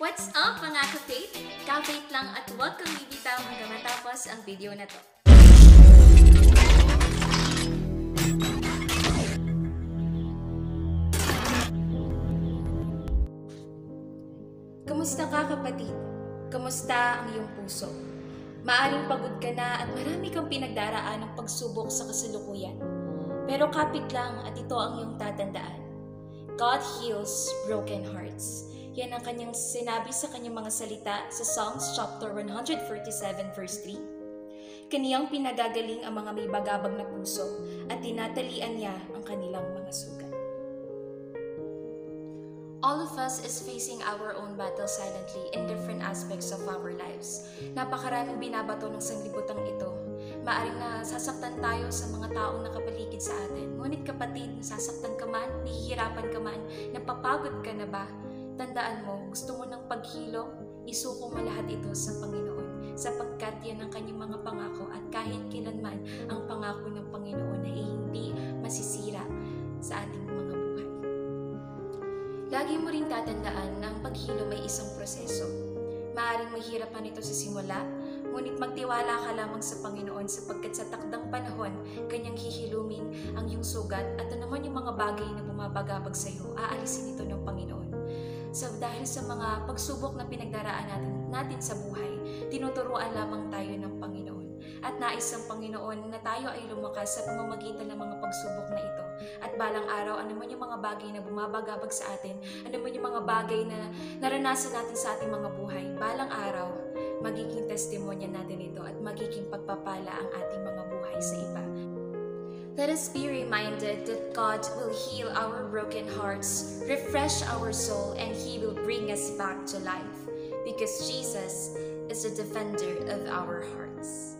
What's up mga ka-faith? Ka-faith lang at huwag kang bibitaw hanggang matapos ang video na to. Kamusta ka kapatid? Kamusta ang iyong puso? Maaring pagod ka na at marami kang pinagdaraan ng pagsubok sa kasalukuyan. Pero kapit lang at ito ang iyong tatandaan. God heals broken hearts. Yan ang kanyang sinabi sa kanyang mga salita sa Psalms chapter 147 verse 3. Kaniyang pinagagaling ang mga may bagabag na puso at tinatalian niya ang kanilang mga sugat. All of us is facing our own battle silently in different aspects of our lives. Napakaraming binabato ng sanglibutang ito. Maaring nasasaktan tayo sa mga taong nakapaligid sa atin. Ngunit kapatid, nasasaktan ka man, nahihirapan ka man, napapagod ka na ba? Tandaan mo, gusto mo ng paghilom, isuko mo lahat ito sa Panginoon, sapagkat yan ang kanyang mga pangako at kahit kailanman ang pangako ng Panginoon ay hindi masisira sa ating mga buhay. Lagi mo ring tatandaan na ang paghilom ay isang proseso. Maaring mahirap man ito sa simula, ngunit magtiwala ka lamang sa Panginoon sapagkat sa takdang panahon, kanyang hihilumin ang iyong sugat at naman yung mga bagay na bumabagabag sa iyo, aalisin ito ng Panginoon. So dahil sa mga pagsubok na pinagdaraan natin sa buhay, tinuturuan lamang tayo ng Panginoon. At nais ng Panginoon na tayo ay lumakas sa pamamagitan ng mga pagsubok na ito. At balang araw, ano man yung mga bagay na bumabagabag sa atin, ano man yung mga bagay na naranasan natin sa ating mga buhay, balang araw, magiging testimonya natin ito at magiging pagpapala ang ating mga buhay sa iba. Let us be reminded that God will heal our broken hearts, refresh our soul, and He will bring us back to life because Jesus is the defender of our hearts.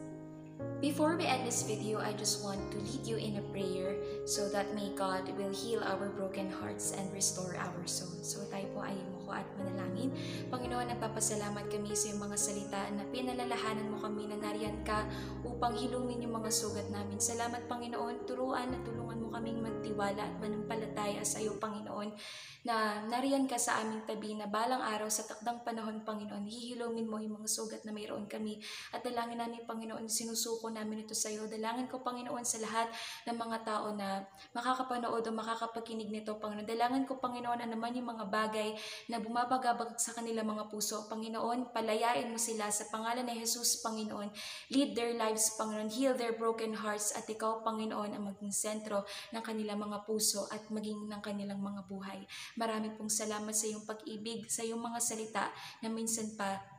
Before we end this video, I just want to lead you in a prayer so that may God will heal our broken hearts and restore our soul. So tayo po ay muko at manalangin. Panginoon, nagpapasalamat kami sa iyong mga salita na pinalalahanan mo kami na nariyan ka upang hilumin yung mga sugat namin. Salamat Panginoon, turuan at tulungan mo kaming magtiwala at manampalataya sa iyo Panginoon na nariyan ka sa aming tabi na balang araw sa takdang panahon Panginoon, hihilumin mo yung mga sugat na mayroon kami at dalangin namin Panginoon, sinusuko namin ito sa iyo. Dalangin ko Panginoon sa lahat ng mga tao na makakapanood o makakapakinig nito Panginoon. Dalangin ko Panginoon na naman yung mga bagay na bumabagabag sa kanila mga puso. Panginoon, palayain mo sila sa pangalan ni Jesus Panginoon. Lead their lives Panginoon, heal their broken hearts at ikaw Panginoon ang maging sentro ng kanilang mga puso at maging ng kanilang mga buhay. Marami pong salamat sa iyong pag-ibig, sa iyong mga salita na minsan pa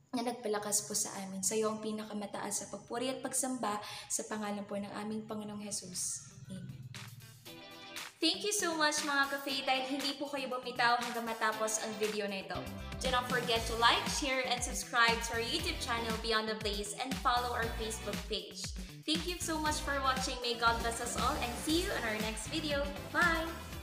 na nagpalakas po sa amin. Sa iyo ang pinakamataas sa pagpuri at pagsamba sa pangalan po ng aming Panginoong Jesus. Amen. Thank you so much mga ka-faith dahil hindi po kayo bumitaw hanggang matapos ang video na ito. Do not forget to like, share, and subscribe to our YouTube channel Beyond the Blaze and follow our Facebook page. Thank you so much for watching. May God bless us all and see you in our next video. Bye!